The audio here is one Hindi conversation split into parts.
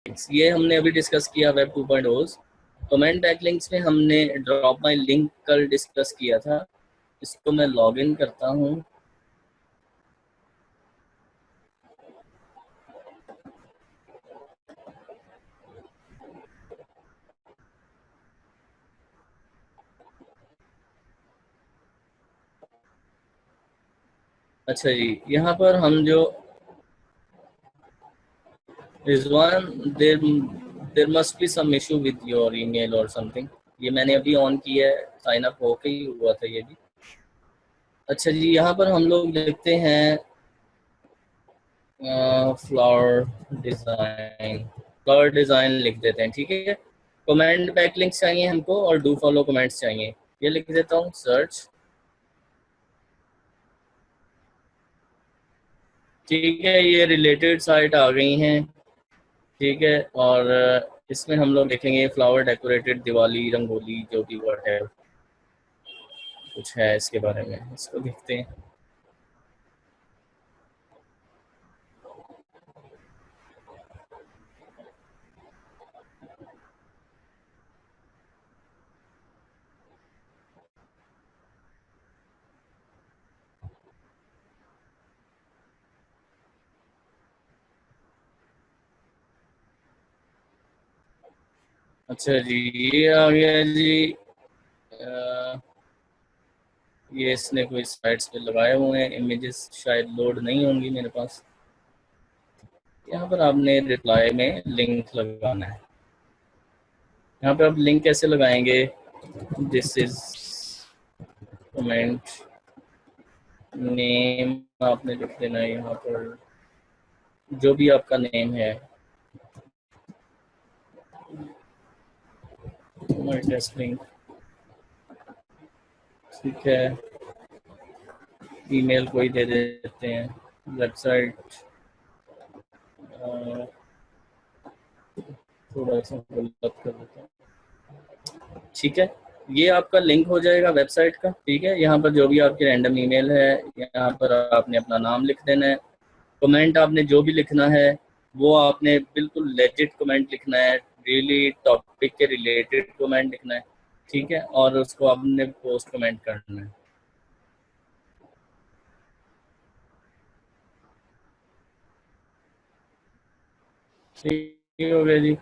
ये हमने अभी डिस्कस किया वेब 2.0। कमेंट बैकलिंक्स में हमने ड्रॉप माई लिंक कल डिस्कस किया था। इसको मैं लॉग इन करता हूँ। अच्छा जी, यहाँ पर हम जो Rizwan, there must be some issue with your email और समथिंग। ये मैंने अभी ऑन किया है, साइन अप होके ही हुआ था ये भी। अच्छा जी, यहाँ पर हम लोग लिखते हैं फ्लावर डिज़ाइन, फ्लावर डिज़ाइन लिख देते हैं, ठीक है। कमेंट बैकलिंक्स चाहिए हमको और डू फॉलो कमेंट्स चाहिए। ये लिख देता हूँ सर्च, ठीक है। ये रिलेटेड साइट आ गई हैं, ठीक है। और इसमें हम लोग देखेंगे फ्लावर डेकोरेटेड दिवाली रंगोली जो भी वर्ड है कुछ है इसके बारे में, इसको देखते हैं। अच्छा जी, ये आ गया जी। ये इसने कोई साइट्स पे लगाए हुए हैं, इमेजेस शायद लोड नहीं होंगी मेरे पास। यहाँ पर आपने रिप्लाई में लिंक लगाना है। यहाँ पे आप लिंक कैसे लगाएंगे? दिस इज कमेंट नेम आपने लिख देना है यहाँ पर, जो भी आपका नेम है। टेस्ट लिंक, ठीक है। ईमेल कोई दे देते हैं। वेबसाइट थोड़ा सा गलत कर देता हूँ, ठीक है। ये आपका लिंक हो जाएगा वेबसाइट का, ठीक है। यहाँ पर जो भी आपकी रैंडम ईमेल है, यहाँ पर आपने अपना नाम लिख देना है। कमेंट आपने जो भी लिखना है वो आपने बिल्कुल लेजिट कमेंट लिखना है, रियली टॉपिक के रिलेटेड कमेंट लिखना है, ठीक है। और उसको आपने पोस्ट कमेंट करना है। ठीक हो गया जी,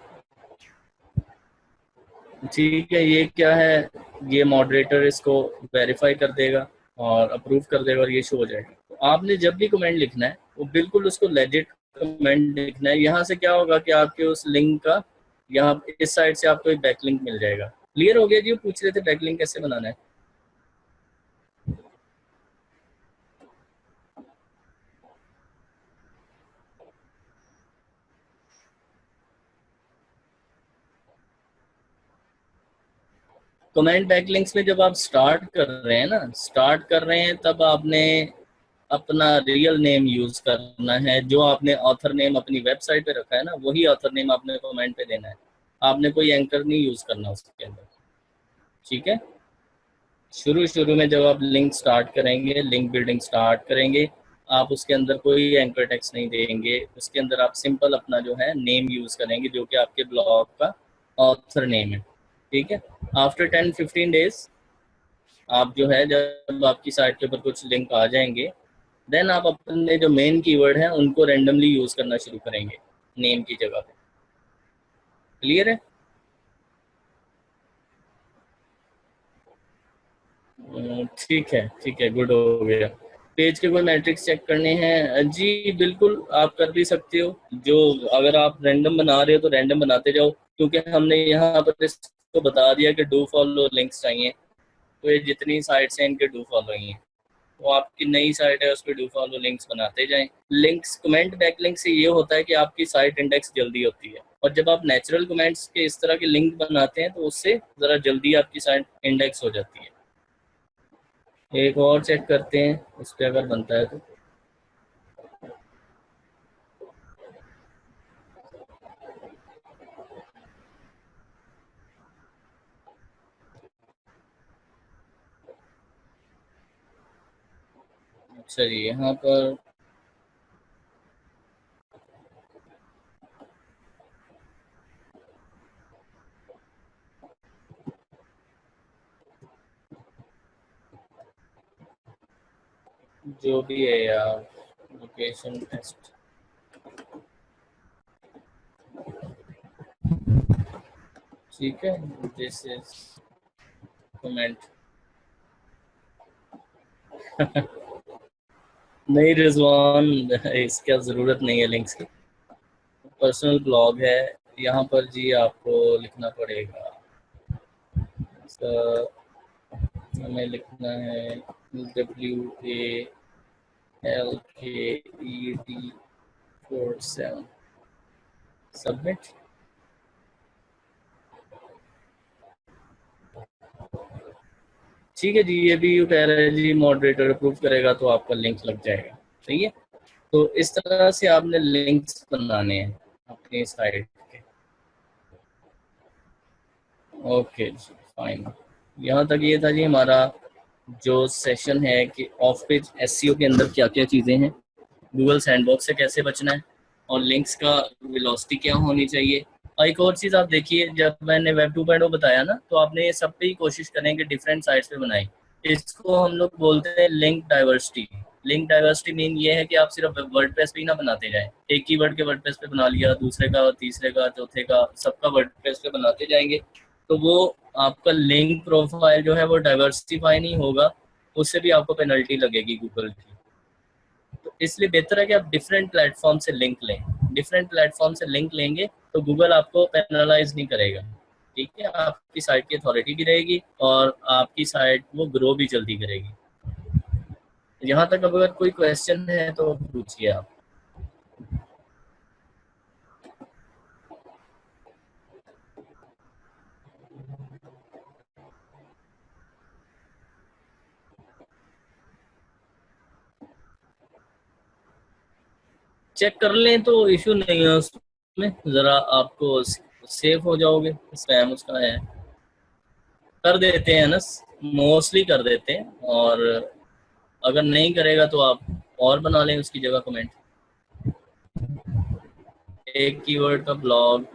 ठीक है। ये क्या है, ये मॉडरेटर इसको वेरीफाई कर देगा और अप्रूव कर देगा और ये शो हो जाएगा। तो आपने जब भी कमेंट लिखना है वो बिल्कुल उसको लेजिट कमेंट लिखना है। यहाँ से क्या होगा कि आपके उस लिंक का, यहाँ इस साइड से आपको एक बैकलिंक मिल जाएगा। क्लियर हो गया जी? वो पूछ रहे थे बैकलिंक कैसे बनाना है। कमेंट बैकलिंक्स में जब आप स्टार्ट कर रहे हैं ना, स्टार्ट कर रहे हैं, तब आपने अपना रियल नेम यूज करना है। जो आपने ऑथर नेम अपनी वेबसाइट पे रखा है ना, वही ऑथर नेम आपने कमेंट पे देना है। आपने कोई एंकर नहीं यूज करना उसके अंदर, ठीक है। शुरू शुरू में जब आप लिंक स्टार्ट करेंगे, लिंक बिल्डिंग स्टार्ट करेंगे, आप उसके अंदर कोई एंकर टेक्स्ट नहीं देंगे। उसके अंदर आप सिंपल अपना जो है नेम यूज करेंगे, जो कि आपके ब्लॉग का ऑथर नेम है, ठीक है। आफ्टर 10-15 डेज आप जो है, जब आपकी साइट के ऊपर कुछ लिंक आ जाएंगे, देन आप अपने जो मेन कीवर्ड हैं उनको रैंडमली यूज करना शुरू करेंगे नेम की जगह पे। क्लियर है? ठीक है, ठीक है, गुड हो गया। पेज के कोई मैट्रिक्स चेक करने हैं जी? बिल्कुल आप कर भी सकते हो। जो अगर आप रैंडम बना रहे हो तो रैंडम बनाते जाओ, क्योंकि हमने यहाँ पर इसको बता दिया कि डू फॉलो लिंक्स चाहिए। तो ये जितनी साइट्स हैं इनके डू फॉलो ही हैं। तो आपकी नई साइट है, उस पर डू फॉलो लिंक्स बनाते जाएं। लिंक्स, कमेंट बैक लिंक से ये होता है कि आपकी साइट इंडेक्स जल्दी होती है। और जब आप नेचुरल कमेंट्स के इस तरह के लिंक बनाते हैं तो उससे ज़रा जल्दी आपकी साइट इंडेक्स हो जाती है। एक और चेक करते हैं उस पर अगर बनता है तो। अच्छा जी, यहाँ पर जो भी है यार, लोकेशन टेस्ट। ठीक है, दिस इज कमेंट। नहीं रिजवान, इसका ज़रूरत नहीं है लिंक्स की, पर्सनल ब्लॉग है। यहाँ पर जी आपको लिखना पड़ेगा, हमें लिखना है WALKET47, सबमिट। ठीक है जी, ये भी यू कह रहे हैं जी मॉडरेटर अप्रूव करेगा तो आपका लिंक लग जाएगा। सही है, तो इस तरह से आपने लिंक्स बनाने हैं अपनी साइट के। ओके जी, फाइन। यहाँ तक ये था जी हमारा जो सेशन है कि ऑफ पेज एसईओ के अंदर क्या क्या चीज़ें हैं, गूगल सैंडबॉक्स से कैसे बचना है, और लिंक्स का वेलोसिटी क्या होनी चाहिए। और एक और चीज़ आप देखिए, जब मैंने वेब 2.0 बताया ना, तो आपने ये सब पे ही कोशिश करें कि डिफरेंट साइट्स पे बनाएं। इसको हम लोग बोलते हैं link diversity. Link diversity mean ये है कि आप सिर्फ वर्डप्रेस पे ही ना बनाते जाएं, एक ही वर्ड के वर्डप्रेस पे बना लिया, दूसरे का, तीसरे का, चौथे का, सबका वर्डप्रेस पे बनाते जाएंगे, तो वो आपका लिंक प्रोफाइल जो है वो डाइवर्सिफाई नहीं होगा, उससे भी आपको पेनल्टी लगेगी गूगल की। तो इसलिए बेहतर है कि आप डिफरेंट प्लेटफॉर्म से लिंक लें। डिफरेंट प्लेटफॉर्म से लिंक लेंगे तो गूगल आपको पेनलाइज नहीं करेगा। ठीक है, आपकी साइट की अथॉरिटी भी रहेगी और आपकी साइट वो ग्रो भी जल्दी करेगी। यहाँ तक अगर कोई क्वेश्चन है तो पूछिए आप। चेक कर लें तो इशू नहीं है उसमें, ज़रा आपको सेफ हो जाओगे, स्पैम उसका है। कर देते हैं ना, मोस्टली कर देते हैं, और अगर नहीं करेगा तो आप और बना लें उसकी जगह कमेंट। एक कीवर्ड का ब्लॉग,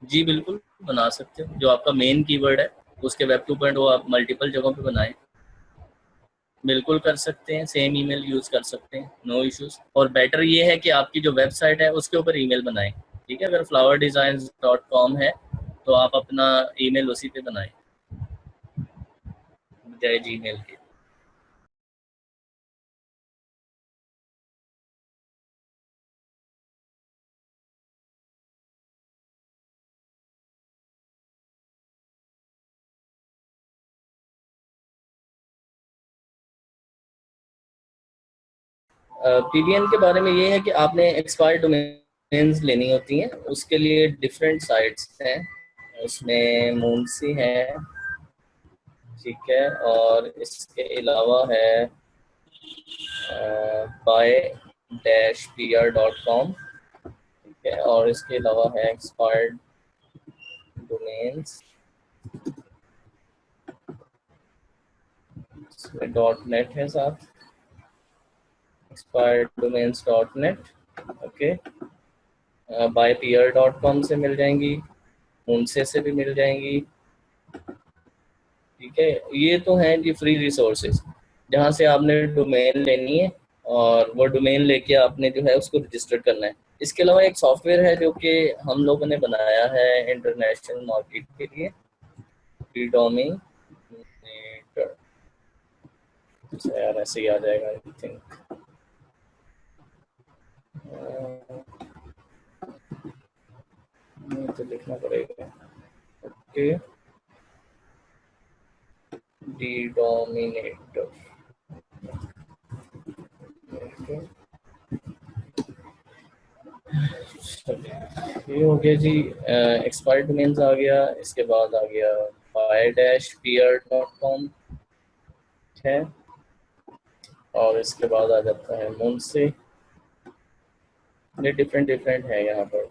जी बिल्कुल बना सकते हो, जो आपका मेन कीवर्ड है उसके वेब 2.0 आप मल्टीपल जगहों पे बनाएं। बिल्कुल कर सकते हैं, सेम ईमेल यूज कर सकते हैं, नो इश्यूज। और बेटर ये है कि आपकी जो वेबसाइट है उसके ऊपर ईमेल बनाएं। ठीक है, अगर flowerdesigns.com है तो आप अपना ईमेल उसी पे बनाएं बजाय जीमेल के। पीबीएन के बारे में ये है कि आपने एक्सपायर्ड डोमेन्स लेनी होती हैं, उसके लिए डिफरेंट साइट्स हैं, उसमें मूनसी है, ठीक है, और इसके अलावा है buy-pr.com, ठीक है, और इसके अलावा है एक्सपायर्ड डोमेन्स, इसमें .net है साथ, expired domains .net। Okay, buy-pr.com से मिल जाएंगी, उनसे भी मिल जाएंगी। ठीक है, ये तो हैं जी फ्री रिसोर्सेज जहाँ से आपने डोमेन लेनी है और वो डोमेन लेके आपने जो है उसको रजिस्टर करना है। इसके अलावा एक सॉफ्टवेयर है जो कि हम लोगों ने बनाया है इंटरनेशनल मार्केट के लिए, डोमिनेटर। अच्छा यार, ऐसे ही आ जाएगा आई थिंक, तो लिखना पड़ेगा। Okay, D dominator. ये हो गया जी, एक्सपायर्ड डोमेन्स आ गया, इसके बाद आ गया buy-pr.com है, और इसके बाद आ जाता है मुनसे। ये डिफरेंट डिफरेंट है यहाँ पर।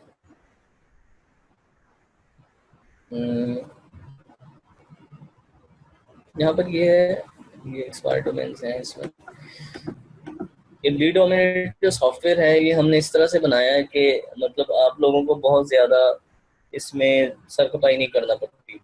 यहाँ पर ये है, ये एक्सपायर्ड डोमेन्स हैं इसमें। ये लीड डोमिनेट जो सॉफ्टवेयर है ये हमने इस तरह से बनाया है कि मतलब आप लोगों को बहुत ज़्यादा इसमें सरखपाई नहीं करना पड़ती।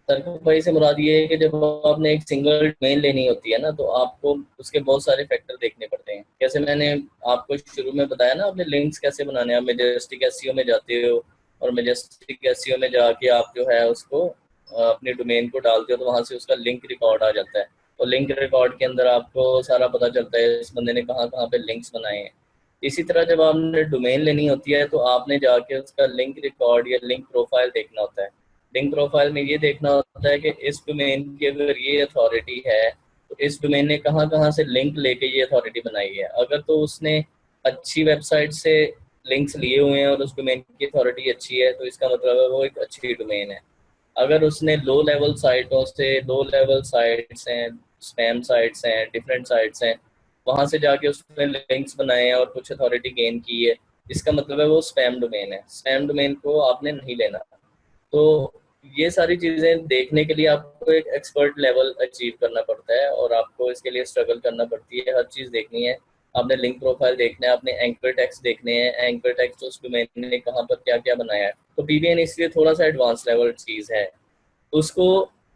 सरफाई से मुराद ये है कि जब आपने एक सिंगल डोमेन लेनी होती है ना, तो आपको उसके बहुत सारे फैक्टर देखने पड़ते हैं। जैसे मैंने आपको शुरू में बताया ना, आपने लिंक्स कैसे बनाने हैं। आप मेजेस्टिक एसईओ में जाते हो और मेजेस्टिक एसईओ में जाके आप जो है उसको अपने डोमेन को डालते हो, तो वहाँ से उसका लिंक रिकॉर्ड आ जाता है। और लिंक रिकॉर्ड के अंदर आपको सारा पता चलता है इस बंदे ने कहाँ कहाँ पे लिंक्स बनाए हैं। इसी तरह जब आपने डोमेन लेनी होती है तो आपने जाके उसका लिंक रिकॉर्ड या लिंक प्रोफाइल देखना होता है। लिंक प्रोफाइल में ये देखना होता है कि इस डोमेन की अगर ये अथॉरिटी है तो इस डोमेन ने कहाँ कहाँ से लिंक लेके ये अथॉरिटी बनाई है। अगर तो उसने अच्छी वेबसाइट से लिंक्स लिए हुए हैं और उस डोमेन की अथॉरिटी अच्छी है, तो इसका मतलब है वो एक अच्छी डोमेन है। अगर उसने लो लेवल साइटों से, लो लेवल साइट्स हैं, स्पैम साइट्स हैं, डिफरेंट साइट्स हैं, वहां से जाके उसने लिंक्स बनाए हैं और कुछ अथॉरिटी गेन की है, इसका मतलब है वो स्पैम डोमेन है। स्पैम डोमेन को आपने नहीं लेना। तो ये सारी चीज़ें देखने के लिए आपको एक एक्सपर्ट लेवल अचीव करना पड़ता है और आपको इसके लिए स्ट्रगल करना पड़ती है। हर चीज़ देखनी है। आपने लिंक प्रोफाइल देखना है, आपने एंकर टैग्स देखने हैं, एंकर टैग्स उस डोमेन ने कहाँ पर क्या क्या बनाया है। तो पीबीएन इसलिए थोड़ा सा एडवांस लेवल चीज़ है। उसको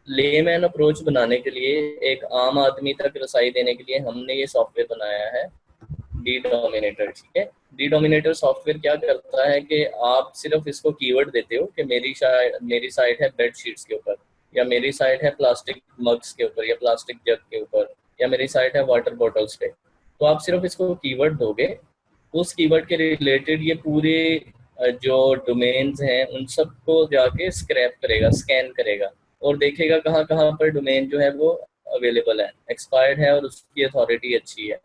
लेमैन अप्रोच बनाने के लिए, एक आम आदमी तक रसाई देने के लिए हमने ये सॉफ्टवेयर बनाया है, डी डोमिनेटर। ठीक है। डी डोमिनेटर सॉफ्टवेयर क्या करता है कि आप सिर्फ इसको कीवर्ड देते हो कि मेरी साइट है बेड शीट्स के ऊपर, या मेरी साइट है प्लास्टिक मग्स के ऊपर, या प्लास्टिक जग के ऊपर, या मेरी साइट है वाटर बॉटल्स पे। तो आप सिर्फ इसको कीवर्ड दोगे, उस कीवर्ड के रिलेटेड ये पूरे जो डोमेन्स हैं उन सबको जाके स्क्रैप करेगा, स्कैन करेगा और देखेगा कहाँ कहाँ पर डोमेन जो है वो अवेलेबल है, एक्सपायर्ड है और उसकी अथॉरिटी अच्छी है।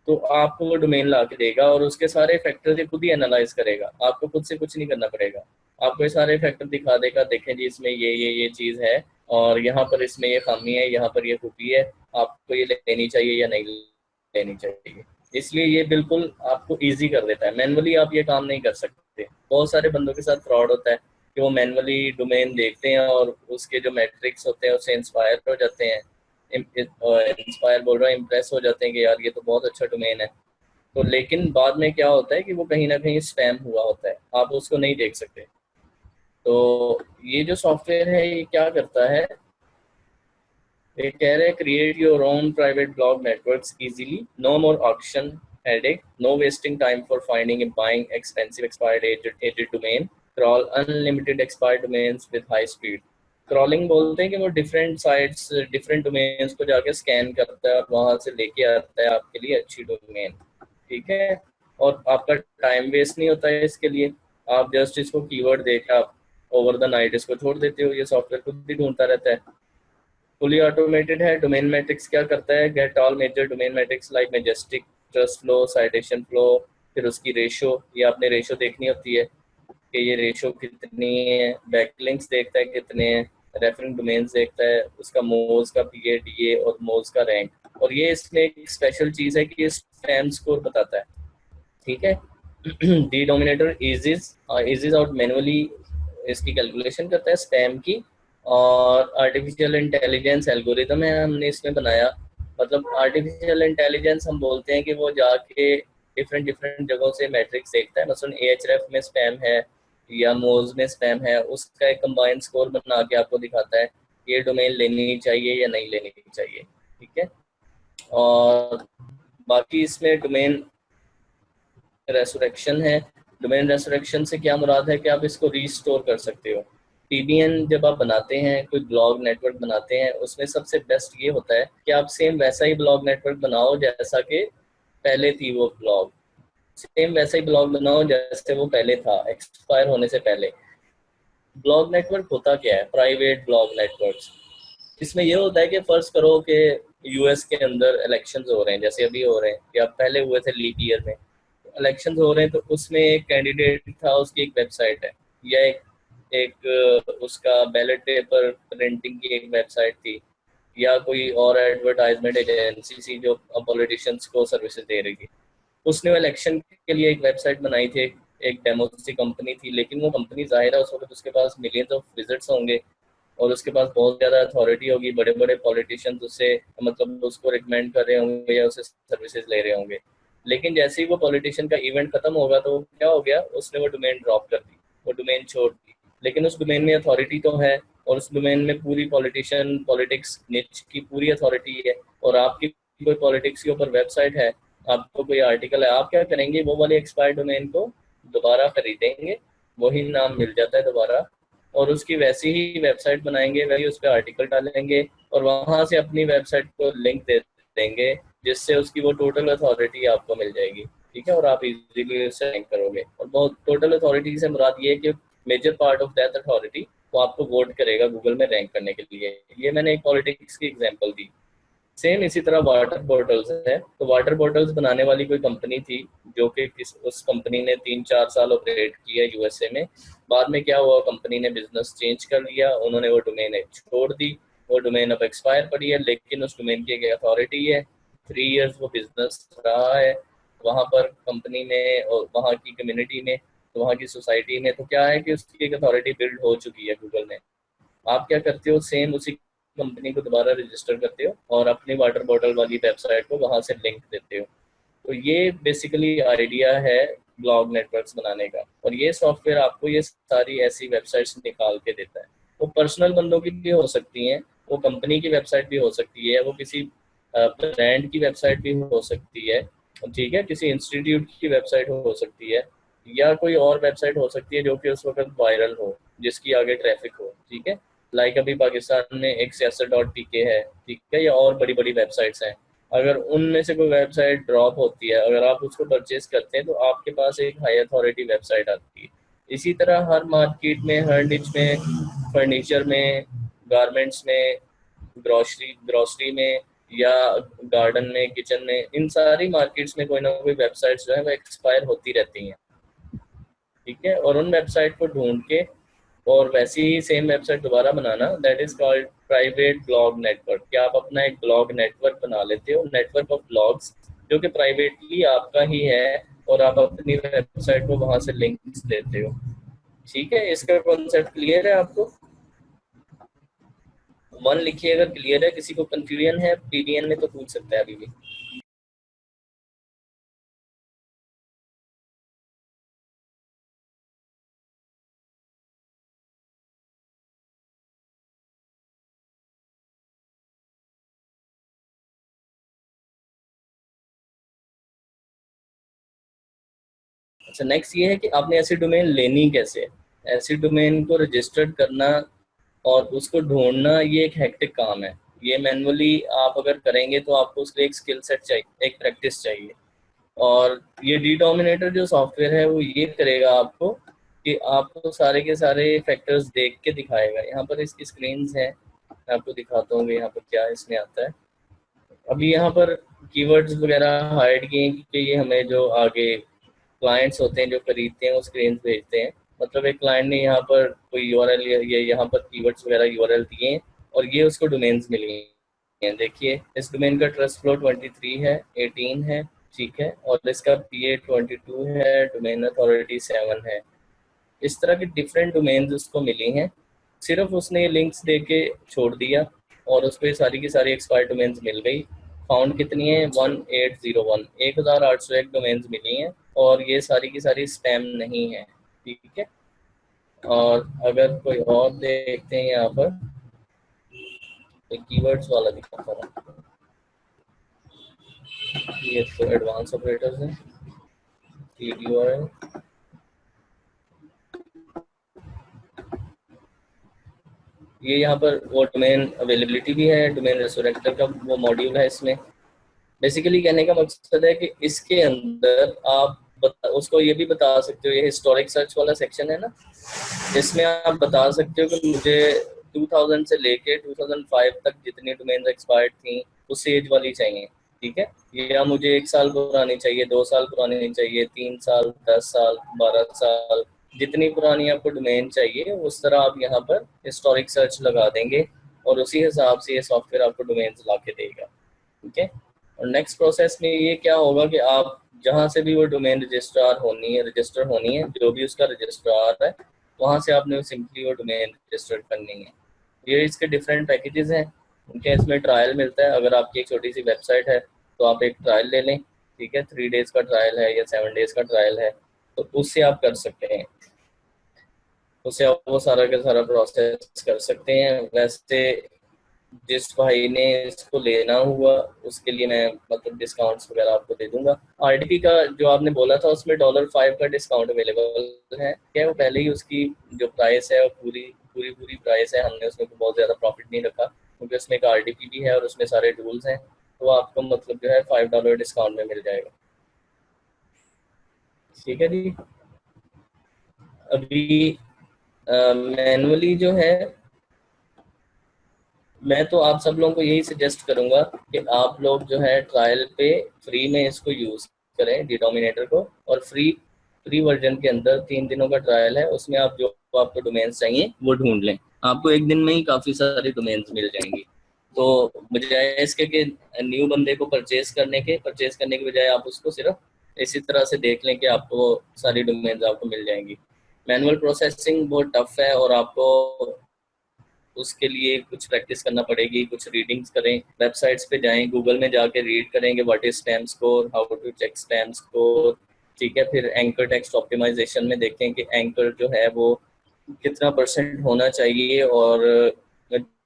तो आपको वो डोमेन ला के देगा और उसके सारे फैक्टर से खुद ही एनालाइज करेगा। आपको खुद से कुछ नहीं करना पड़ेगा। आपको ये सारे फैक्टर दिखा देगा, देखें जी इसमें ये चीज़ है और यहाँ पर इसमें ये खामी है, यहाँ पर ये खूबी है, आपको ये लेनी चाहिए या नहीं लेनी चाहिए। इसलिए ये बिल्कुल आपको ईजी कर देता है। मैनुअली आप ये काम नहीं कर सकते। बहुत सारे बंदों के साथ फ्रॉड होता है कि वो मैनुअली डोमेन देखते हैं और उसके जो मैट्रिक्स होते हैं उससे इंस्पायर हो जाते हैं, इंस्पायर बोल रहा हूँ, इम्प्रेस हो जाते हैं कि यार ये तो बहुत अच्छा डोमेन है। तो लेकिन बाद में क्या होता है कि वो कहीं ना कहीं स्पैम हुआ होता है, आप उसको नहीं देख सकते। तो ये जो सॉफ्टवेयर है ये क्या करता है, ये कह रहे हैं create your own private blog networks easily, no more auction headache, no wasting time for finding and buying expensive expired aged domain, crawl unlimited expired domains with high speed। Crawling बोलते हैं कि वो डिफरेंट साइट्स, डिफरेंट डोमेन्स को जाके स्कैन करता है और वहां से लेके आता है आपके लिए अच्छी डोमेन। ठीक है। और आपका टाइम वेस्ट नहीं होता है इसके लिए। आप जस्ट इसको कीवर्ड देकर आप ओवर द नाइट इसको छोड़ देते हो, ये सॉफ्टवेयर खुद ही ढूंढता रहता है। फुली ऑटोमेटेड है। डोमेन मैट्रिक्स क्या करता है, get all major domain metrics like Majestic, trust flow, citation flow, फिर उसकी रेशो, ये आपने रेशो देखनी होती है कि ये रेशो कितनी है, बैकलिंक्स देखता है कितने हैं, रेफरेंस डोमेन्स देखता है, उसका मोज का पीएडीए और मोज का रैंक। और ये इसमें एक स्पेशल चीज़ है कि स्पैम स्कोर बताता है। ठीक है। D dominator eases out manually इसकी कैलकुलेशन करता है स्पैम की। और आर्टिफिशियल इंटेलिजेंस एल्गोरिदम है हमने इसमें बनाया। मतलब आर्टिफिशियल इंटेलिजेंस हम बोलते हैं कि वो जाके डिफरेंट डिफरेंट जगहों से मैट्रिक्स देखता है। मसलन एएचआरएफ में स्पैम है या मोज में स्पैम है, उसका एक कंबाइंड स्कोर बना के आपको दिखाता है कि ये डोमेन लेनी चाहिए या नहीं लेनी चाहिए। ठीक है। और बाकी इसमें डोमेन रेसुरेक्शन है। डोमेन रेसुरेक्शन से क्या मुराद है कि आप इसको रीस्टोर कर सकते हो। पीबीएन जब आप बनाते हैं, कोई ब्लॉग नेटवर्क बनाते हैं, उसमें सबसे बेस्ट ये होता है कि आप सेम वैसा ही ब्लॉग नेटवर्क बनाओ जैसा कि पहले थी वो ब्लॉग, सेम वैसा ही ब्लॉग बनाओ जैसे वो पहले था, एक्सपायर होने से पहले। ब्लॉग नेटवर्क होता क्या है, प्राइवेट ब्लॉग नेटवर्क। इसमें यह होता है कि फर्ज करो कि यूएस के अंदर इलेक्शंस हो रहे हैं, जैसे अभी हो रहे हैं या पहले हुए थे लीप ईयर में, इलेक्शंस हो रहे हैं। तो उसमें एक कैंडिडेट था, उसकी एक वेबसाइट है, या एक उसका बैलेट पेपर प्रिंटिंग की एक वेबसाइट थी, या कोई और एडवर्टाइजमेंट एजेंसी थी जो पॉलिटिशियंस को सर्विसेज दे रही थी। उसने वो इलेक्शन के लिए एक वेबसाइट बनाई थी, एक डेमो सी कंपनी थी। लेकिन वो कंपनी जाहिर है उस वक्त उसके पास मिलियंस ऑफ विजिट्स होंगे और उसके पास बहुत ज़्यादा अथॉरिटी होगी, बड़े बड़े पॉलिटिशियंस उससे मतलब उसको रिकमेंड कर रहे होंगे या उससे सर्विसेज ले रहे होंगे। लेकिन जैसे ही वो पॉलिटिशियन का इवेंट खत्म होगा तो क्या हो गया, उसने वो डोमेन ड्रॉप कर दी, वो डोमेन छोड़ दी। लेकिन उस डोमेन में अथॉरिटी तो है, और उस डोमेन में पूरी पॉलिटिशियन पॉलिटिक्स निच की पूरी अथॉरिटी है, और आपकी कोई पॉलिटिक्स के ऊपर वेबसाइट है, आपको कोई आर्टिकल है, आप क्या करेंगे, वो वाले एक्सपायर्ड डोमेन को दोबारा खरीदेंगे, वही नाम मिल जाता है दोबारा, और उसकी वैसी ही वेबसाइट बनाएंगे, वही उस पर आर्टिकल डालेंगे, और वहां से अपनी वेबसाइट को लिंक दे देंगे, जिससे उसकी वो टोटल अथॉरिटी आपको मिल जाएगी। ठीक है, और आप इजीली उससे रैंक करोगे। और बहुत टोटल अथॉरिटी से मुराद ये है कि major part of that authority वो आपको वोट करेगा गूगल में रैंक करने के लिए। ये मैंने एक पॉलिटिक्स की एग्जांपल दी। सेम इसी तरह वाटर बॉटल्स है, तो वाटर बॉटल्स बनाने वाली कोई कंपनी थी, जो कि उस कंपनी ने 3-4 साल ऑपरेट किया यूएसए में। बाद में क्या हुआ, कंपनी ने बिजनेस चेंज कर लिया, उन्होंने वो डोमेन छोड़ दी, वो डोमेन अब एक्सपायर पड़ी है, लेकिन उस डोमेन की एक अथॉरिटी है। 3 इयर्स वो बिजनेस रहा है वहाँ पर कंपनी में और वहाँ की कम्युनिटी में, तो वहाँ की सोसाइटी में। तो क्या है कि उसकी एक अथॉरिटी बिल्ड हो चुकी है गूगल में। आप क्या करते हो, सेम उसी कंपनी को दोबारा रजिस्टर करते हो और अपनी वाटर बॉटल वाली वेबसाइट को वहां से लिंक देते हो। तो ये बेसिकली आइडिया है ब्लॉग नेटवर्क्स बनाने का, और ये सॉफ्टवेयर आपको ये सारी ऐसी वेबसाइट्स निकाल के देता है। वो पर्सनल बंदों की भी हो सकती हैं, वो कंपनी की वेबसाइट भी हो सकती है, वो किसी ब्रांड की वेबसाइट भी हो सकती है, ठीक है, किसी इंस्टीट्यूट की वेबसाइट हो सकती है, या कोई और वेबसाइट हो सकती है जो कि उस वक्त वायरल हो, जिसकी आगे ट्रैफिक हो। ठीक है, लाइक अभी पाकिस्तान में एक siyaset.pk है, ठीक है, या और बड़ी बड़ी वेबसाइट्स हैं। अगर उनमें से कोई वेबसाइट ड्रॉप होती है, अगर आप उसको परचेज करते हैं, तो आपके पास एक हाई अथॉरिटी वेबसाइट आती है। इसी तरह हर मार्केट में, हर निच में, फर्नीचर में, गारमेंट्स में, ग्रोसरी ग्रोसरी में, या गार्डन में, किचन में, इन सारी मार्केट्स में कोई ना कोई वेबसाइट्स जो है वो एक्सपायर होती रहती हैं। ठीक है, और उन वेबसाइट को ढूंढ के और वैसी ही सेम वेबसाइट दोबारा बनाना, that is called private blog network. क्या आप अपना एक ब्लॉग नेटवर्क बना लेते हो, नेटवर्क ऑफ ब्लॉग्स, जो कि प्राइवेटली आपका ही है, और आप अपनी वेबसाइट को वहां से लिंक्स देते हो। ठीक है, इसका कॉन्सेप्ट क्लियर है आपको? 1 लिखिए अगर क्लियर है, किसी को कंफ्यूजन है पीडीएन में तो पूछ सकता है अभी भी। अच्छा, नेक्स्ट ये है कि आपने ऐसी डोमेन लेनी कैसे है। ऐसी डोमेन को रजिस्टर्ड करना और उसको ढूंढना, ये एक हेक्टिक काम है। ये मैनुअली आप अगर करेंगे तो आपको उसके एक स्किल सेट चाहिए, एक प्रैक्टिस चाहिए। और ये डी डोमिनेटर जो सॉफ्टवेयर है वो ये करेगा आपको कि आपको सारे के सारे फैक्टर्स देख के दिखाएगा। यहाँ पर इसकी स्क्रीन्स हैं, मैं आपको दिखाता हूँ कि यहाँ पर क्या इसमें आता है। अभी यहाँ पर कीवर्ड्स वगैरह हाइड किए हैं, क्योंकि ये हमें जो आगे क्लाइंट्स होते हैं जो खरीदते हैं वो स्क्रीन भेजते हैं। मतलब एक क्लाइंट ने यहाँ पर कोई यूआरएल, ये यहाँ पर कीवर्ड्स वगैरह यूआरएल दिए हैं, और ये उसको डोमेन्स मिली हैं। देखिए, इस डोमेन का ट्रस्ट फ्लो 23 है, 18 है, ठीक है, और इसका पीए 22 है, डोमेन अथॉरिटी 7 है। इस तरह के डिफरेंट डोमेन्स उसको मिली हैं। सिर्फ उसने लिंक्स दे के छोड़ दिया, और उस पर सारी की सारी एक्सपायर्ड डोमेन्स मिल गई। फाउंड कितनी है, 1801, 1801 डोमेन्स मिली हैं, और ये सारी की सारी स्पैम नहीं है। ठीक है, और अगर कोई और देखते हैं यहाँ पर, एक कीवर्ड्स वाला दिखाता हूँ। ये तो एडवांस ऑपरेटर्स हैं, टीडीओआर, ये यहाँ पर वो डोमेन अवेलेबिलिटी भी है, डोमेन रेस्टोरेंटर का वो मॉड्यूल है इसमें। बेसिकली कहने का मकसद है कि इसके अंदर आप उसको ये भी बता सकते हो, ये हिस्टोरिक सर्च वाला सेक्शन है ना, इसमें आप बता सकते हो कि मुझे 2000 से लेके 2005 तक जितनी डोमेन एक्सपायर्ड थी उस एज वाली चाहिए। ठीक है, या मुझे 1 साल पुरानी चाहिए, 2 साल पुरानी चाहिए, 3 साल, 10 साल, 12 साल, जितनी पुरानी आपको डोमेन चाहिए उस तरह आप यहाँ पर हिस्टोरिक सर्च लगा देंगे, और उसी हिसाब से ये सॉफ्टवेयर आपको डोमेन्स ला के देगा। ठीक है, और नेक्स्ट प्रोसेस में ये क्या होगा कि आप जहाँ से भी वो डोमेन रजिस्टर होनी है, जो भी उसका रजिस्ट्रार है, वहाँ से आपने सिंपली वो डोमेन रजिस्टर करनी है। ये इसके डिफरेंट पैकेजेस हैं, उनके इसमें ट्रायल मिलता है। अगर आपकी एक छोटी सी वेबसाइट है तो आप एक ट्रायल ले लें, ठीक है, 3 days का ट्रायल है या 7 days का ट्रायल है, तो उससे आप कर सकते हैं। उससे आप वो सारा का सारा प्रोसेस कर सकते हैं। वैसे जिस भाई ने इसको लेना हुआ उसके लिए मैं मतलब डिस्काउंट्स वगैरह आपको दे दूंगा। आरडीपी का जो आपने बोला था उसमें $5 का डिस्काउंट अवेलेबल है क्या? वो पहले ही उसकी जो प्राइस है वो पूरी पूरी पूरी प्राइस है, हमने उसमें बहुत ज़्यादा प्रॉफिट नहीं रखा क्योंकि उसमें एक आरडीपी भी है और उसमें सारे रूल्स हैं, तो आपको मतलब जो है $5 डिस्काउंट में मिल जाएगा। ठीक है जी। अभी मैनुअली जो है, मैं तो आप सब लोगों को यही सजेस्ट करूंगा कि आप लोग जो है ट्रायल पे फ्री में इसको यूज करें डिनोमिनेटर को, और फ्री फ्री वर्जन के अंदर 3 दिनों का ट्रायल है, उसमें आप जो आपको डोमेन्स चाहिए वो ढूंढ लें। आपको एक दिन में ही काफ़ी सारी डोमेन्स मिल जाएंगी। तो बजाय इसके कि न्यू बंदे को परचेज करने के बजाय आप उसको सिर्फ इसी तरह से देख लें कि आपको सारी डोमेन्स आपको मिल जाएंगी। मैनुअल प्रोसेसिंग बहुत टफ है और आपको उसके लिए कुछ प्रैक्टिस करना पड़ेगी, कुछ रीडिंग्स करें, वेबसाइट्स पे जाएं, गूगल में जाके रीड करेंगे what is spam score, how to check spam score. ठीक है, फिर एंकर टेक्स्ट ऑप्टिमाइजेशन में देखें कि एंकर जो है वो कितना परसेंट होना चाहिए, और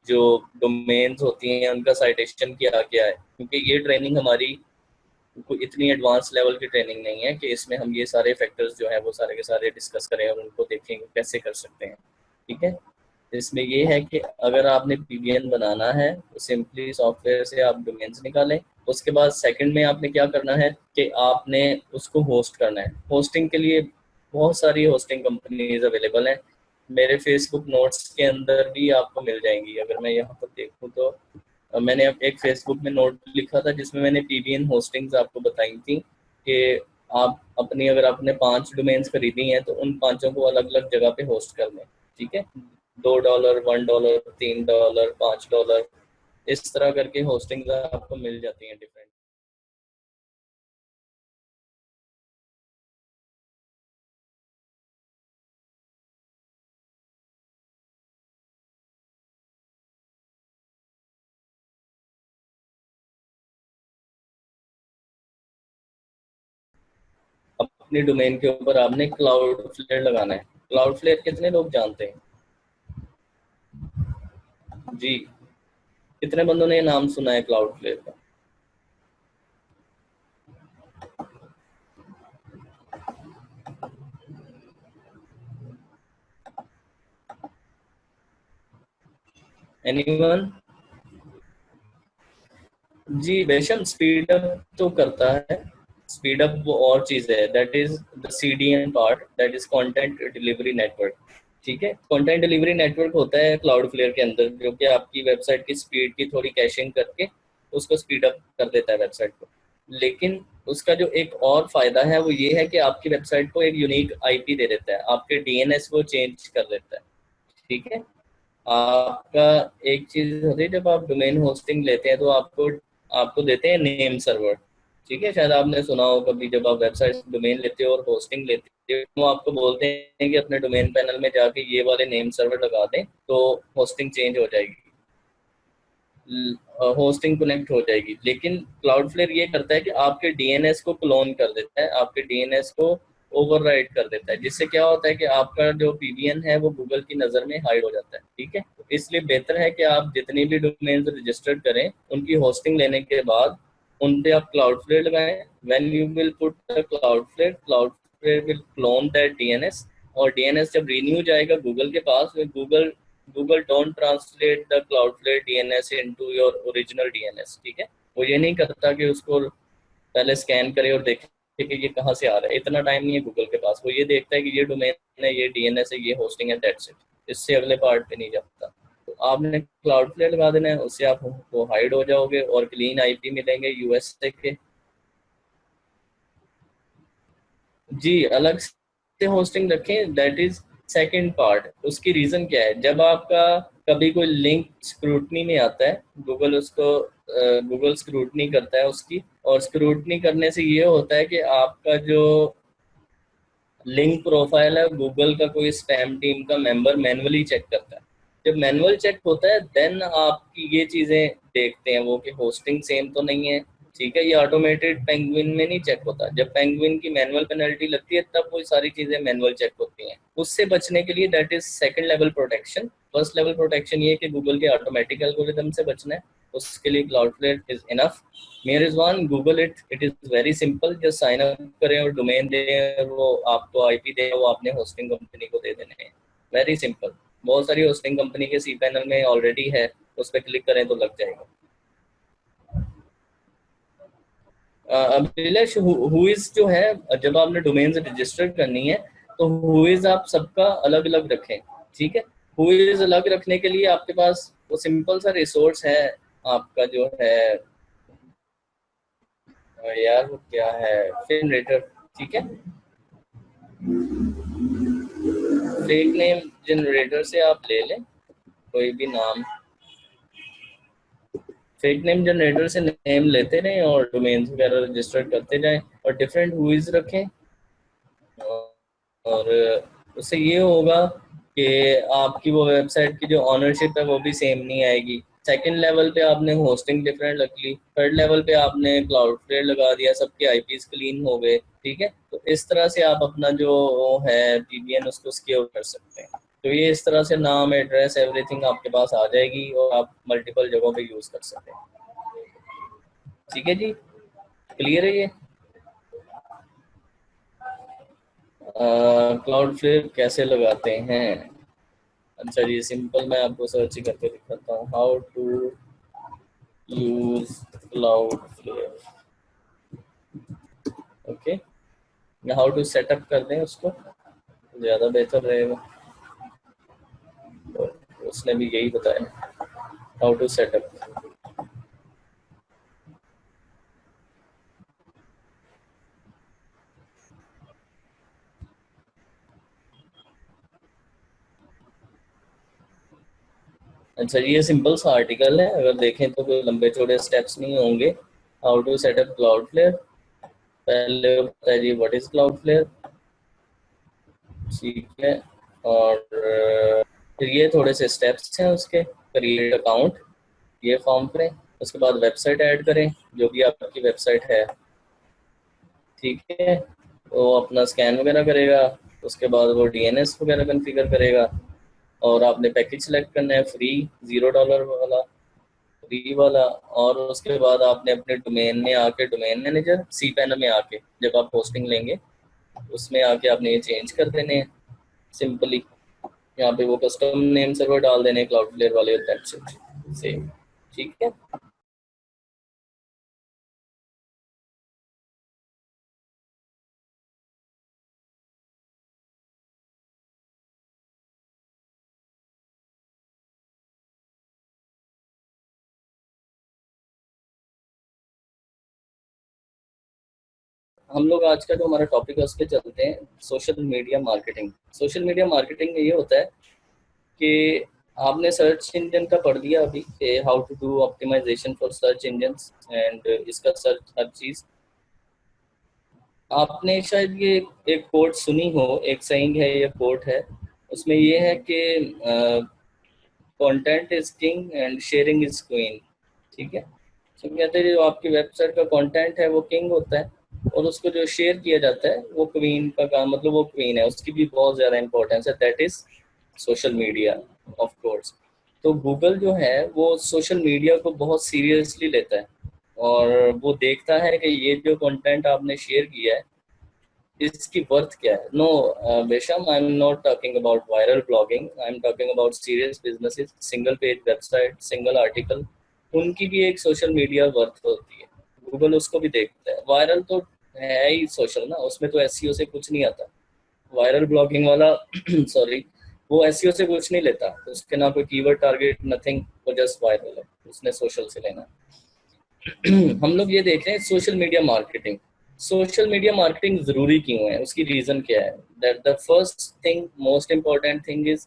जो डोमेन्स होती हैं उनका साइटेशन क्या क्या है, क्योंकि ये ट्रेनिंग हमारी कोई इतनी एडवांस लेवल की ट्रेनिंग नहीं है कि इसमें हम ये सारे फैक्टर्स जो है वो सारे के सारे डिस्कस करें और उनको देखें कैसे कर सकते हैं। ठीक है, इसमें ये है कि अगर आपने पीबीएन बनाना है तो सिंपली सॉफ्टवेयर से आप डोमेन्स निकालें। उसके बाद सेकंड में आपने क्या करना है कि आपने उसको होस्ट करना है। होस्टिंग के लिए बहुत सारी होस्टिंग कंपनीज अवेलेबल हैं, मेरे फेसबुक नोट्स के अंदर भी आपको मिल जाएंगी। अगर मैं यहाँ पर देखूँ तो मैंने एक फेसबुक में नोट लिखा था जिसमें मैंने पीबीएन होस्टिंग्स आपको बताई थी कि आप अपनी अगर आपने 5 डोमेन्स खरीदी हैं तो उन पांचों को अलग अलग जगह पे होस्ट कर लें। ठीक है, $2, $1, $3, $5, इस तरह करके होस्टिंग आपको मिल जाती हैं डिफरेंट। अपनी डोमेन के ऊपर आपने क्लाउड फ्लेयर लगाना है। क्लाउड फ्लेयर कितने लोग जानते हैं जी? कितने बंदों ने ये नाम सुना है क्लाउड फ्लेयर का? एनीवन? जी बेशक स्पीड अप तो करता है। स्पीड अप वो और चीज है, that is the CDN part, that is content delivery network. ठीक है, कंटेंट डिलीवरी नेटवर्क होता है क्लाउड फ्लेयर के अंदर जो कि आपकी वेबसाइट की स्पीड की थोड़ी कैशिंग करके उसको स्पीड अप कर देता है वेबसाइट को। लेकिन उसका जो एक और फायदा है वो ये है कि आपकी वेबसाइट को एक यूनिक आईपी दे देता है, आपके डीएनएस को चेंज कर देता है। ठीक है, आपका एक चीज होती है जब आप डोमेन होस्टिंग लेते हैं तो आपको आपको देते हैं नेम सर्वर। ठीक है, शायद आपने सुना हो कभी, जब आप वेबसाइट डोमेन लेते हो और होस्टिंग लेते हो तो आपको बोलते हैं कि अपने डोमेन पैनल में जाके ये वाले नेम सर्वर लगा दें तो होस्टिंग चेंज हो जाएगी, होस्टिंग कनेक्ट हो जाएगी। लेकिन क्लाउडफ्लेयर ये करता है कि आपके डीएनएस को क्लोन कर देता है, आपके डीएनएस को ओवरराइड कर देता है, जिससे क्या होता है कि आपका जो पीबीएन है वो गूगल की नज़र में हाइड हो जाता है। ठीक है, तो इसलिए बेहतर है कि आप जितनी भी डोमेन्स रजिस्टर्ड करें उनकी होस्टिंग लेने के बाद उन पे आप क्लाउडफ्लेयर लगाएं। When you will put the Cloudflare will clone that DNS, और डीएनएस जब रिन्यू जाएगा गूगल के पास, Google Google don't translate the Cloudflare DNS into your original DNS. ठीक है, वो ये नहीं करता कि उसको पहले स्कैन करे और देखे कि ये कहाँ से आ रहा है, इतना टाइम नहीं है गूगल के पास। वो ये देखता है कि ये डोमेन है, ये डीएनएस है, ये होस्टिंग है, दैट्स इट। इससे अगले पार्ट पे नहीं जाता। तो आपने क्लाउडफ्लेयर लगा देना है, उससे आप वो हाइड हो जाओगे और क्लीन आईपी मिलेंगे यूएसए के। जी अलग से होस्टिंग रखें, दैट इज सेकंड पार्ट। उसकी रीजन क्या है, जब आपका कभी कोई लिंक स्क्रूटनी में आता है, गूगल स्क्रूटनी करता है उसकी, और स्क्रूटनी करने से ये होता है कि आपका जो लिंक प्रोफाइल है गूगल का कोई स्पैम टीम का मेंबर मैनुअली चेक करता है। जब मैनुअल चेक होता है देन आपकी ये चीज़ें देखते हैं वो कि होस्टिंग सेम तो नहीं है, ठीक है, ये ऑटोमेटेड पेंगुइन में नहीं चेक होता। जब पेंगुइन की मैनुअल पेनल्टी लगती है तब वो सारी चीजें मैनुअल चेक होती हैं। उससे बचने के लिए that is second level protection. First level protection ये है कि गूगल के ऑटोमेटिक एल्गोरिदम से बचना है, उसके लिए क्लाउडफ्लेयर इज इनफ। मेयर Google it is very simple, just sign up करें और डोमेन दें, वो आपको आईपी दे, वो आपने होस्टिंग कंपनी को दे देने हैं। Very simple. बहुत सारी होस्टिंग कंपनी के सी पैनल में ऑलरेडी है, उस पर क्लिक करें तो लग जाएगा। अभिलाष, हुइज जो है, जब आपने डोमेन रजिस्टर करनी है तो हुइज आप सबका अलग अलग रखें। ठीक है, हुइज अलग रखने के लिए आपके पास वो सिंपल सा रिसोर्स है आपका, जो है यार वो क्या है, जनरेटर। ठीक है, फेक नेम जनरेटर से आप ले लें कोई भी नाम, फेक नेम जनरेटर से नेम लेते रहें और डोमेन्स वगैरह रजिस्टर करते जाएं और डिफरेंट हुइज रखें। और उससे ये होगा कि आपकी वो वेबसाइट की जो ऑनरशिप है वो भी सेम नहीं आएगी। सेकंड लेवल पे आपने होस्टिंग डिफरेंट रख ली, थर्ड लेवल पे आपने क्लाउडफ्लेयर लगा दिया, सबके आईपीस क्लीन हो गए। ठीक है, तो इस तरह से आप अपना जो है वीपीएन उसको सिक्योर कर सकते हैं। तो ये इस तरह से नाम, एड्रेस, एवरीथिंग आपके पास आ जाएगी और आप मल्टीपल जगहों पे यूज कर सकते हैं। ठीक है जी, क्लियर है ये? क्लाउडफ्लेयर कैसे लगाते हैं? अच्छा जी, सिंपल मैं आपको सर्च ही करके दिखाता हूँ, how to use Cloudflare. Okay, how to setup कर दें उसको, ज़्यादा बेहतर रहेगा। तो उसने भी यही बताया, हाउ टू सेटअप। अच्छा, ये सिंपल सा आर्टिकल है, अगर देखें तो कोई लंबे चौड़े स्टेप्स नहीं होंगे। हाउ टू सेटअप क्लाउडफ्लेयर, पहले पता है जी व्हाट इज क्लाउडफ्लेयर। ठीक है, और फिर ये थोड़े से स्टेप्स हैं उसके। क्रिएट अकाउंट, ये फॉर्म करें, उसके बाद वेबसाइट ऐड करें जो भी आपकी वेबसाइट है। ठीक है, तो अपना स्कैन वगैरह करेगा, उसके बाद वो डीएनएस वगैरह कॉन्फ़िगर करेगा और आपने पैकेज सेलेक्ट करना है फ्री, $0 वाला, फ्री वाला। और उसके बाद आपने अपने डोमेन में आके, डोमेन मैनेजर सी पैनल में आके, जब आप पोस्टिंग लेंगे उसमें आके आपने ये चेंज कर देने हैं सिंपली। यहाँ पे वो कस्टम नेम सर्वर डाल देने क्लाउडफ्लेयर वाले, दैट्स इट, सेम। ठीक है, हम लोग आज का जो हमारा टॉपिक है उस पर चलते हैं, social media marketing. Social media marketing में ये होता है कि आपने सर्च इंजन का पढ़ दिया अभी, how to do optimization for search engine and इसका सर्च हर चीज। आपने शायद ये एक कोट सुनी हो, एक सेइंग है, ये कोट है, उसमें ये है कि content is king and sharing is queen. ठीक है, तो कहते हैं जो आपकी वेबसाइट का कंटेंट है वो किंग होता है और उसको जो शेयर किया जाता है वो क्वीन का काम, मतलब वो क्वीन है, उसकी भी बहुत ज़्यादा इंपॉर्टेंस है, that is social media, of course. तो गूगल जो है वो सोशल मीडिया को बहुत सीरियसली लेता है और वो देखता है कि ये जो कंटेंट आपने शेयर किया है इसकी वर्थ क्या है। नो बेशम, I am not talking about viral blogging, I am talking about serious businesses, single page website, single article, उनकी भी एक सोशल मीडिया वर्थ होती है। गूगल उसको भी देखता है। वायरल तो है ही सोशल ना, उसमें तो एसईओ से कुछ नहीं आता। वायरल ब्लॉगिंग वाला सॉरी, वो एसईओ से कुछ नहीं लेता, उसके ना कोई कीवर्ड टारगेट, नथिंग, वो जस्ट वायरल है, उसने सोशल से लेना। हम लोग ये देख रहे हैं social media marketing. Social media marketing जरूरी क्यों है, उसकी रीजन क्या है? That the first thing, most important thing is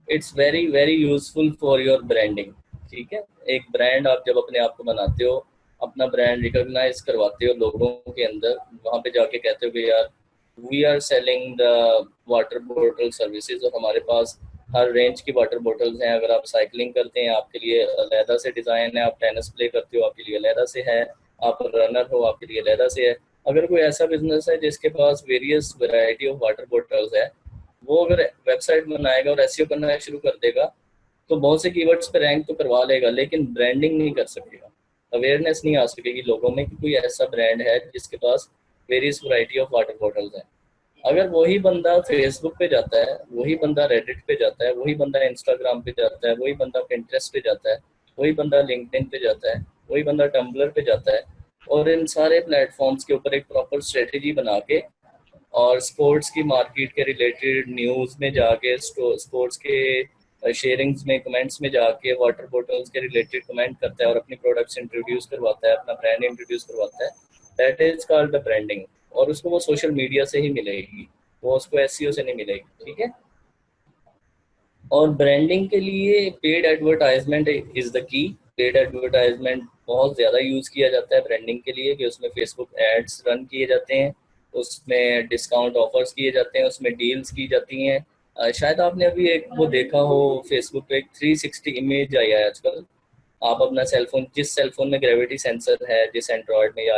it's very very useful for your branding. ठीक है, एक ब्रांड आप जब अपने आप को बनाते हो, अपना ब्रांड रिकॉग्नाइज करवाते हो लोगों के अंदर, वहां पे जाके कहते हो कि यार we are selling the water बोतल सर्विसेज, और हमारे पास हर रेंज की वाटर बोतल्स हैं। अगर आप साइकिलिंग करते हैं आपके लिए अलहदा से डिज़ाइन है, आप टेनिस प्ले करते हो आपके लिए अलहदा से है, आप रनर हो, आपके लिए अलहदा से है। अगर कोई ऐसा बिजनेस है जिसके पास various variety of water bottles है, वो अगर वेबसाइट बनाएगा और एसईओ करना शुरू कर देगा तो बहुत से कीवर्ड्स पे रैंक तो करवा लेगा, लेकिन ब्रांडिंग नहीं कर सकेगा, अवेयरनेस नहीं आ सकेगी लोगों में कि कोई ऐसा ब्रांड है जिसके पास various variety of water bottles हैं। अगर वही बंदा फेसबुक पे जाता है, वही बंदा रेडिट पे जाता है, वही बंदा इंस्टाग्राम पे जाता है, वही बंदा पिंटरेस्ट पे जाता है, वही बंदा लिंक्डइन पे जाता है, वही बंदा टम्बलर पे जाता है, और इन सारे प्लेटफॉर्म्स के ऊपर एक प्रॉपर स्ट्रेटेजी बना के और स्पोर्ट्स की मार्केट के रिलेटेड न्यूज़ में जाके, स्पोर्ट्स के शेयरिंग्स में, कमेंट्स में जाके वाटर बॉटल्स के रिलेटेड कमेंट करता है और अपनी प्रोडक्ट्स इंट्रोड्यूस करवाता है, अपना ब्रांड इंट्रोड्यूस करवाता है, that is called the branding. और उसको वो सोशल मीडिया से ही मिलेगी, वो उसको एसईओ से नहीं मिलेगी, ठीक है। और ब्रांडिंग के लिए paid advertisement is the key. Paid advertisement बहुत ज़्यादा यूज़ किया जाता है ब्रांडिंग के लिए, कि उसमें फेसबुक एड्स रन किए जाते हैं, उसमें डिस्काउंट ऑफर्स किए जाते हैं, उसमें डील्स की जाती हैं। शायद आपने अभी एक वो देखा हो, फेसबुक पे एक 360 इमेज आई है आजकल। आप अपना सेलफोन, जिस सेलफोन में ग्रेविटी सेंसर है, जिस एंड्रॉयड में या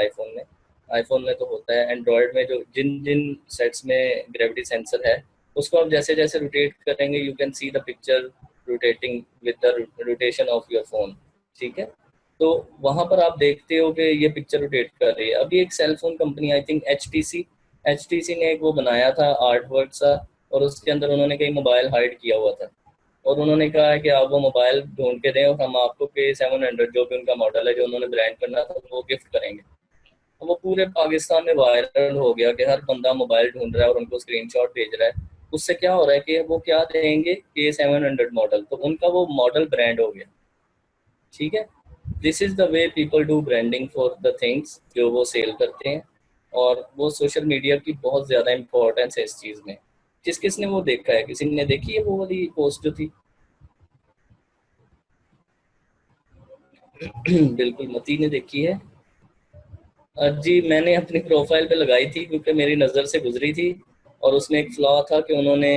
आईफोन में तो होता है, एंड्रॉयड में जो जिन जिन सेट्स में ग्रेविटी सेंसर है, उसको आप जैसे जैसे रोटेट करेंगे you can see the picture rotating with the rotation of your phone, ठीक है। तो वहां पर आप देखते हो कि ये पिक्चर रोटेट कर रही है। अभी एक cellphone company, I think HTC ने एक वो बनाया था आर्ट वर्क सा, और उसके अंदर उन्होंने कहीं मोबाइल हाइड किया हुआ था, और उन्होंने कहा है कि आप वो मोबाइल ढूंढ के दें और हम आपको K700 जो भी उनका मॉडल है जो उन्होंने ब्रांड करना था वो गिफ्ट करेंगे। तो वो पूरे पाकिस्तान में वायरल हो गया कि हर बंदा मोबाइल ढूंढ रहा है और उनको स्क्रीनशॉट भेज रहा है। उससे क्या हो रहा है कि वो क्या देंगे, K700 मॉडल, तो उनका वो मॉडल ब्रांड हो गया, ठीक है। This is the way people do branding for the things जो वो सेल करते हैं। और वो सोशल मीडिया की बहुत ज़्यादा इंपॉर्टेंस है इस चीज़ में। किसने वो देखा है, किसी ने देखी है वो वाली पोस्ट जो थी? बिल्कुल मती ने देखी है। जी, मैंने अपनी प्रोफाइल पे लगाई थी क्योंकि मेरी नज़र से गुजरी थी, और उसमें एक फ्लॉ था कि उन्होंने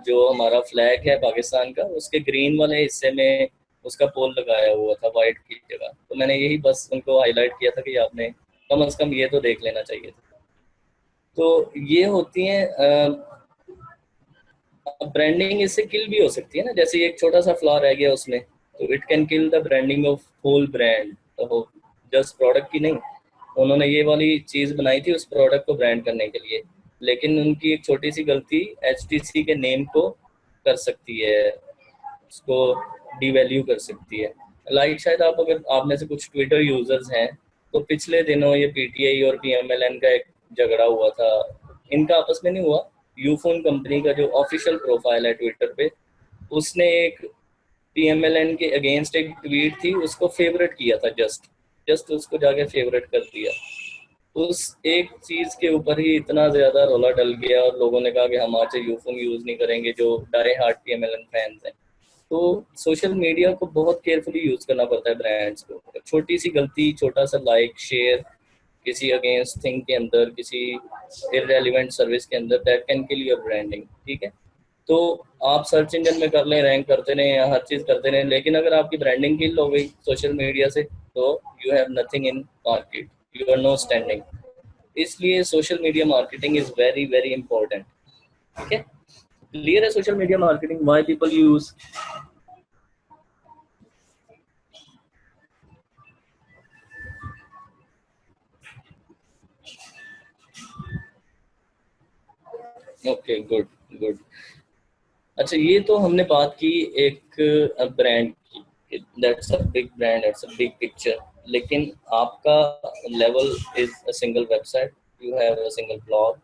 जो हमारा फ्लैग है पाकिस्तान का, उसके ग्रीन वाले हिस्से में उसका पोल लगाया हुआ था वाइट की जगह। तो मैंने यही बस उनको हाईलाइट किया था कि आपने कम से कम ये तो देख लेना चाहिए था। तो ये होती हैं ब्रांडिंग। इससे किल भी हो सकती है ना, जैसे ये एक छोटा सा फ्लॉ रह गया उसमें, तो it can kill the branding of whole brand. तो जस्ट प्रोडक्ट की नहीं, उन्होंने ये वाली चीज़ बनाई थी उस प्रोडक्ट को ब्रांड करने के लिए, लेकिन उनकी एक छोटी सी गलती एचटीसी के नेम को कर सकती है, उसको डीवैल्यू कर सकती है। लाइक शायद आप, अगर आप में से कुछ ट्विटर यूजर्स हैं, तो पिछले दिनों ये पीटीआई और पीएमएलएन का एक झगड़ा हुआ था। इनका आपस में नहीं हुआ, यूफोन कंपनी का जो ऑफिशियल प्रोफाइल है ट्विटर पे, उसने एक पीएमएलएन के अगेंस्ट एक ट्वीट थी, उसको फेवरेट किया था, जस्ट जस्ट उसको जाके फेवरेट कर दिया। उस एक चीज के ऊपर ही इतना ज्यादा रोला डल गया और लोगों ने कहा कि हम आज से यूफोन यूज नहीं करेंगे, जो डाई हार्ट पीएमएलएन फैंस हैं। तो सोशल मीडिया को बहुत केयरफुली यूज करना पड़ता है ब्रांड्स को। छोटी सी गलती, छोटा सा लाइक शेयर किसी अगेंस्ट थिंग के अंदर, किसी इररेलेवेंट सर्विस के अंदर, that can kill your branding, ठीक है। तो आप सर्च इंजन में कर लें, रैंक करते रहें या हर चीज़ करते रहें, लेकिन अगर आपकी ब्रांडिंग किल हो गई सोशल मीडिया से, तो you have nothing in market, you are no standing. इसलिए social media marketing is very very important, ठीक है। क्लियर है social media marketing why people use? Okay, good good. अच्छा, ये तो हमने बात की एक ब्रांड की, that's a big brand, that's a big picture. लेकिन आपका level is a single website, you have a single blog,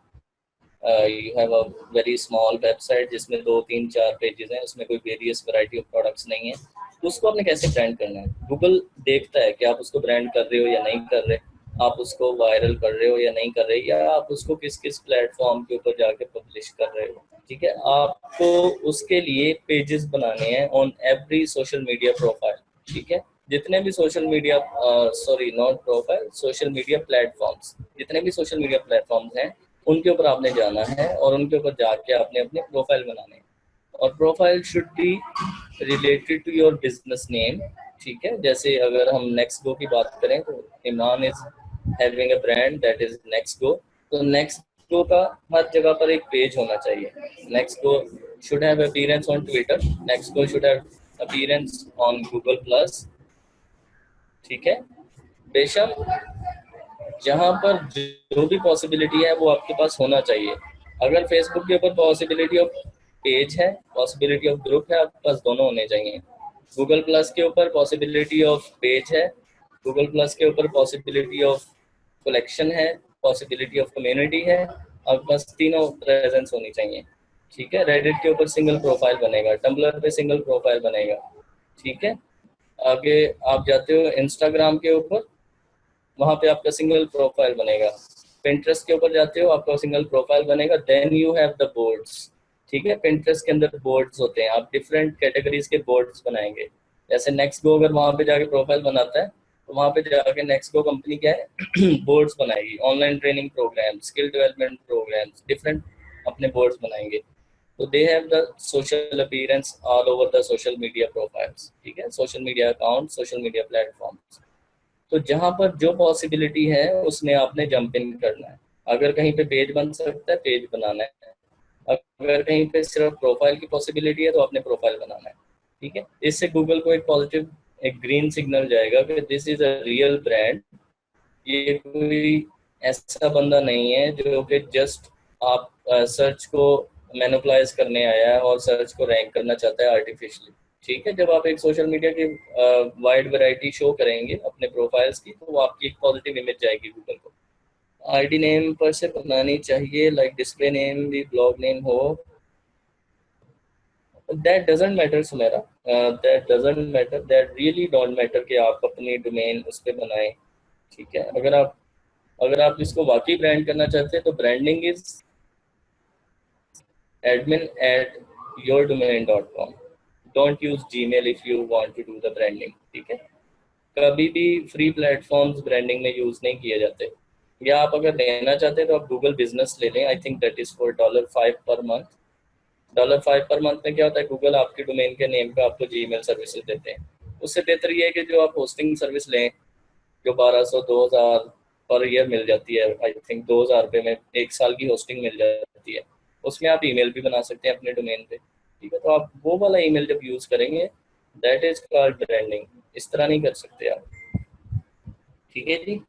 you have a very small website जिसमें 2 3 4 पेजेस हैं, उसमें कोई वेरियस वैरायटी ऑफ प्रोडक्ट्स नहीं है। तो उसको आपने कैसे ब्रांड करना है? गूगल देखता है कि आप उसको ब्रांड कर रहे हो या नहीं कर रहे, आप उसको वायरल कर रहे हो या नहीं कर रहे, या आप उसको किस किस प्लेटफॉर्म के ऊपर जाके पब्लिश कर रहे हो, ठीक है। आपको उसके लिए पेजेस बनाने हैं on every social media profile, ठीक है। जितने भी social media, sorry not profile, social media platforms, जितने भी सोशल मीडिया प्लेटफॉर्म्स हैं उनके ऊपर आपने जाना है और उनके ऊपर जाके आपने अपने प्रोफाइल बनाने हैं। और profile should be related to your business name, ठीक है, जैसे अगर हम नेक्स्ट गो की बात करें तो Imran is having a brand that is next go. तो नेक्स्ट गो का हर जगह पर एक पेज होना चाहिए। Next go should have appearance on Twitter, next go should have appearance on Google plus. ठीक है, बेशक जहाँ पर जो भी पॉसिबिलिटी है वो आपके पास होना चाहिए। अगर फेसबुक के ऊपर पॉसिबिलिटी ऑफ पेज है, पॉसिबिलिटी ऑफ ग्रुप है, आपके पास दोनों होने चाहिए। गूगल प्लस के ऊपर पॉसिबिलिटी ऑफ पेज है, गूगल प्लस के ऊपर पॉसिबिलिटी ऑफ कलेक्शन है, पॉसिबिलिटी ऑफ कम्युनिटी है, आपके पास तीनों प्रेजेंस होनी चाहिए। ठीक है, रेडिट के ऊपर सिंगल प्रोफाइल बनेगा, टम्बलर पे सिंगल प्रोफाइल बनेगा। ठीक है, आगे आप जाते हो इंस्टाग्राम के ऊपर, वहाँ पे आपका सिंगल प्रोफाइल बनेगा। पिंटरेस्ट के ऊपर जाते हो, आपका सिंगल प्रोफाइल बनेगा। Then you have the boards. ठीक है, पिंटरेस्ट के अंदर बोर्ड्स होते हैं, आप डिफरेंट कैटेगरीज के बोर्ड्स बनाएंगे। जैसे नेक्स्ट गो अगर वहाँ पे जाके प्रोफाइल बनाता है तो वहाँ पे जाके नेक्स्ट गो कंपनी क्या है बोर्ड्स बनाएगी, online training programme, skill development programmes, different अपने बोर्ड्स बनाएंगे। तो they have the social appearance all over the social media profiles. ठीक है, social media account, social media platforms. तो जहाँ पर जो पॉसिबिलिटी है उसमें आपने जंप इन करना है। अगर कहीं पे पेज बन सकता है, पेज बनाना है। अगर कहीं पे सिर्फ प्रोफाइल की पॉसिबिलिटी है तो आपने प्रोफाइल बनाना है। ठीक है, इससे गूगल को एक पॉजिटिव, एक ग्रीन सिग्नल जाएगा कि this is a real brand. ये कोई ऐसा बंदा नहीं है जो कि जस्ट आप सर्च को मैनिपुलाइज करने आया है और सर्च को रैंक करना चाहता है आर्टिफिशियली। ठीक है, जब आप एक सोशल मीडिया की वाइड वैरायटी शो करेंगे अपने प्रोफाइल्स की, तो वो आपकी एक पॉजिटिव इमेज जाएगी गूगल को। आईडी नेम पर से बनानी चाहिए, लाइक डिस्प्ले नेम भी ब्लॉग नेम हो। That doesn't matter Sumera, that doesn't matter, that really don't matter कि आप अपनी डोमेन उस पर बनाएं। ठीक है, अगर आप इसको वाकई ब्रांड करना चाहते हैं तो branding is admin@yourdomain.com। Don't use Gmail if you want to do the branding. ठीक है, कभी भी फ्री प्लेटफॉर्म्स ब्रांडिंग में यूज नहीं किए जाते। या आप अगर लेना चाहते हैं तो आप गूगल बिजनेस ले लें, I think that is for $5 per month. $5 per month में क्या होता है, गूगल आपके डोमेन के नेम पे आपको जीमेल सर्विसेज देते हैं। उससे बेहतर ये है कि जो आप होस्टिंग सर्विस लें, जो 1200 2000 पर ईयर मिल जाती है, आई थिंक 2000 रुपये में 1 साल की होस्टिंग मिल जाती है। उसमें आप ईमेल भी बना सकते हैं अपने डोमेन पे। ठीक है, तो आप वो वाला ईमेल जब यूज़ करेंगे, दैट इज कॉल्ड ब्रांडिंग। इस तरह नहीं कर सकते आप। ठीक है जी।